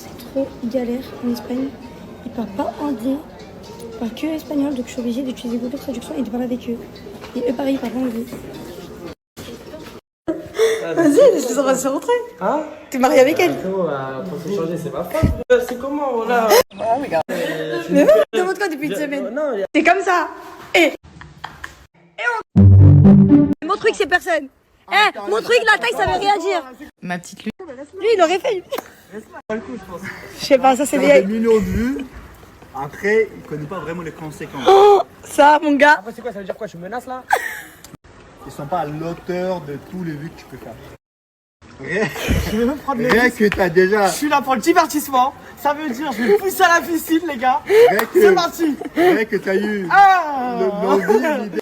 c'est trop galère en Espagne. Ils parlent pas anglais, ils parlent que espagnol, donc je suis obligée d'utiliser Google Traduction et de parler avec eux. Et eux, pareil, ils parlent pas anglais. Vas-y, je te laisse rentrer. Hein? T'es marié avec elle? Pour s'échanger, c'est ma femme. C'est comment, voilà? Oh, regarde. Mais oui, demande quoi depuis une semaine? C'est comme ça. Et mon truc, c'est personne. Mon truc, la taille, ça veut rien dire. Ma petite Lui. Lui, il aurait fait. Je sais pas, ça c'est Des vieille. millions de vues. Après, il connaît pas vraiment les conséquences. Oh, ça, mon gars. Après, c'est quoi? Ça veut dire quoi? Je me menace là? Ils sont pas à l'auteur de tous les vues que tu peux faire. Rien que t'as déjà. Je suis là pour le divertissement. Ça veut dire, je vais pousser à la piscine, les gars. C'est parti. Rien que t'as eu l'envie, l'idée.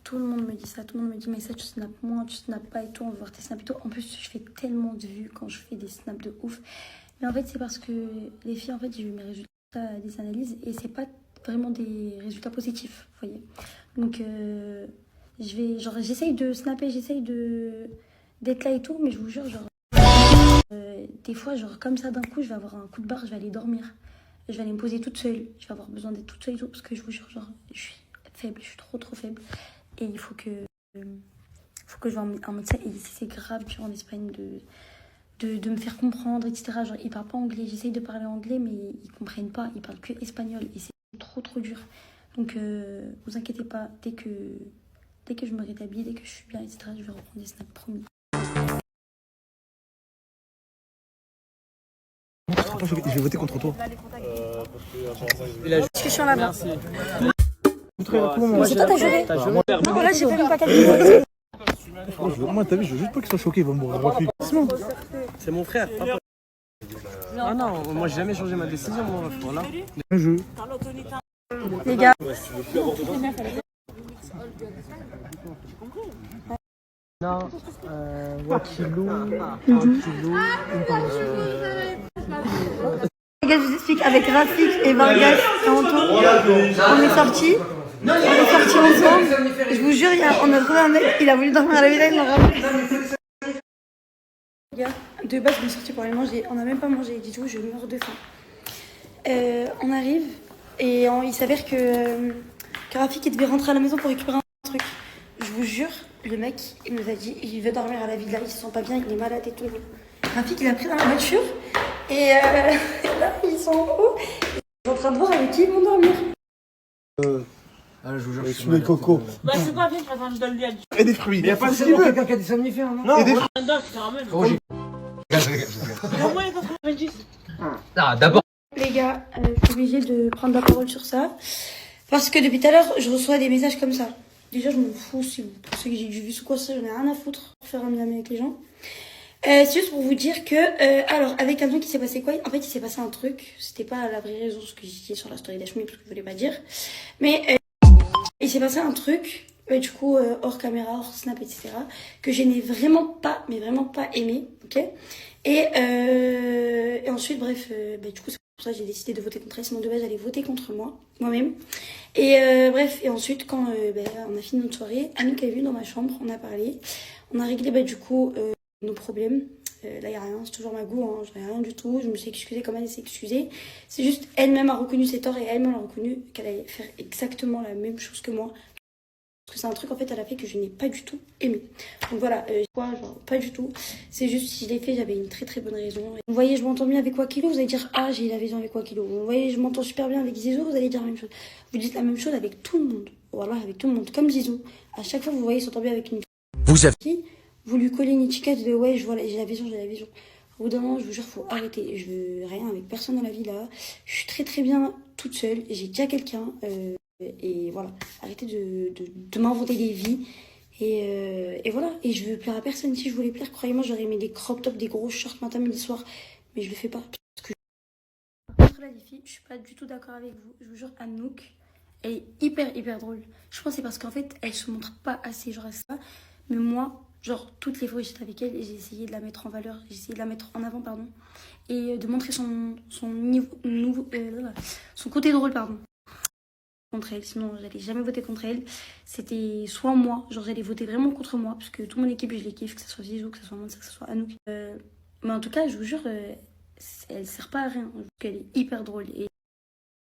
Tout le monde me dit ça, tout le monde me dit mais ça tu snaps moins, tu snaps pas et tout, on veut voir tes snaps et tout. En plus je fais tellement de vues quand je fais des snaps de ouf. Mais en fait c'est parce que les filles, en fait j'ai eu mes résultats des analyses et c'est pas vraiment des résultats positifs, vous voyez. Donc j'essaye de snapper, j'essaye d'être là et tout, mais je vous jure des fois genre comme ça d'un coup je vais avoir un coup de barre, je vais aller dormir. Je vais aller me poser toute seule, je vais avoir besoin d'être toute seule et tout parce que je vous jure genre je suis faible, je suis trop faible. Et il faut que je voie un médecin. Et ici, c'est grave dur en Espagne de me faire comprendre, etc. Genre, ils parlent pas anglais. J'essaye de parler anglais, mais ils comprennent pas. Ils parlent que espagnol. Et c'est trop dur. Donc, vous inquiétez pas. Dès que je me rétablis, dès que je suis bien, etc., je vais reprendre des snaps, promis. Je vais voter contre toi. Discussion là-bas. Moi, C'est toi, t'as juré? Non, là, j'ai fait même pas calculé. Moi, t'as vu, je veux juste pas qu'il soit choqué, il va me voir. c'est mon frère. Papa. Ah non, moi j'ai jamais changé ma décision, moi. Voilà. Un jeu. Les gars. Non, Wakilou, Les gars, je vous explique, avec Rafik et Vargas et Anto, on est sortis. On est sortis ensemble. Je vous jure, on a trouvé un mec, il a voulu dormir à la villa, il m'a ramené. Les gars, de base, on est sortis pour aller manger. On n'a même pas mangé. Du coup, je meurs de faim. On arrive et il s'avère que Rafik il devait rentrer à la maison pour récupérer un truc. Je vous jure, le mec, il nous a dit il veut dormir à la villa, il se sent pas bien, il est malade et tout. Rafik, il a pris dans la voiture et là, ils sont en haut. Ils sont en train de voir avec qui ils vont dormir. Ah, je vous jure, je suis les cocos. Bah, c'est pas bien, je donne lui à Et des fruits. Il y a pas de quelqu'un qui a des somnifères, non? Et des fruits. un doc, tu te ramènes. Au moins, il y a 90. Ah, d'abord. Les gars, je suis obligée de prendre la parole sur ça. Parce que depuis tout à l'heure, je reçois des messages comme ça. Déjà, je m'en fous si vous pensez que j'ai du vice ou quoi, ça, j'en ai rien à foutre pour faire un ami avec les gens. C'est juste pour vous dire que, alors, avec un truc, il s'est passé quoi? En fait, il s'est passé un truc. C'était pas la vraie raison, ce que j'ai dit sur la story d'Ashmi, parce que je voulais pas dire. Mais, il s'est passé un truc, du coup, hors caméra, hors snap, etc., que je n'ai vraiment pas, mais vraiment pas aimé, ok? Et ensuite, bref, du coup, c'est pour ça que j'ai décidé de voter contre elle. Sinon, de base, j'allais voter contre moi-même. Et bref, et ensuite, quand on a fini notre soirée, Annick est venue dans ma chambre, on a parlé. On a réglé, du coup, nos problèmes. Là, il n'y a rien, c'est toujours ma goût, hein, je n'ai rien du tout. Je me suis excusée comme elle s'est excusée. C'est juste, elle-même a reconnu ses torts et elle-même a reconnu qu'elle allait faire exactement la même chose que moi. Parce que c'est un truc, en fait, elle a fait que je n'ai pas du tout aimé. Donc voilà, pas du tout. C'est juste, si je l'ai fait, j'avais une très bonne raison. Vous voyez, je m'entends bien avec Wakilo, vous allez dire, ah, j'ai la vision avec Wakilo. Vous voyez, je m'entends super bien avec Zizou, vous allez dire la même chose. Vous dites la même chose avec tout le monde. Voilà, avec tout le monde. Comme Zizou. À chaque fois, vous voyez, il s'entend bien avec une fille. Vous lui collez une étiquette de, ouais, j'ai la vision. Au bout d'un moment, je vous jure, faut arrêter. Je veux rien avec personne dans la vie, là. Je suis très bien toute seule. J'ai déjà quelqu'un. Et voilà, arrêtez de m'inventer des vies. Et voilà, et je veux plaire à personne. Si je voulais plaire, croyez-moi, j'aurais mis des crop tops, des gros shorts matin, midi, soir. Mais je le fais pas. Parce que contre la défi, je suis pas du tout d'accord avec vous. Je vous jure, Anouk, elle est hyper drôle. Je pense que c'est parce qu'en fait, elle se montre pas assez, genre ça. Mais moi, Genre, toutes les fois où j'étais avec elle, j'ai essayé de la mettre en valeur, j'ai essayé de la mettre en avant, pardon. Et de montrer son côté drôle, pardon. Contre elle, sinon j'allais jamais voter contre elle. C'était soit moi, genre j'allais voter vraiment contre moi, parce que toute mon équipe, je les kiffe, que ce soit Zizou, que ce soit Mansa, que ce soit Anouk. Mais en tout cas, je vous jure, elle sert pas à rien, qu'elle est hyper drôle. Et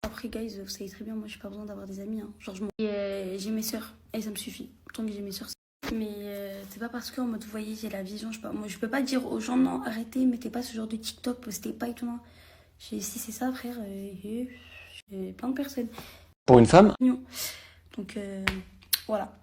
après, guys, vous savez très bien, moi j'ai pas besoin d'avoir des amis. Hein. Genre, j'ai mes sœurs, et ça me suffit. Tant que j'ai mes sœurs, mais c'est pas parce que en mode, vous voyez, j'ai la vision, je sais pas. Moi, je peux pas dire aux gens, non, arrêtez, mettez pas ce genre de TikTok, postez pas et tout, non. Si c'est ça, frère, j'ai plein de personnes. Pour une femme? Donc, voilà.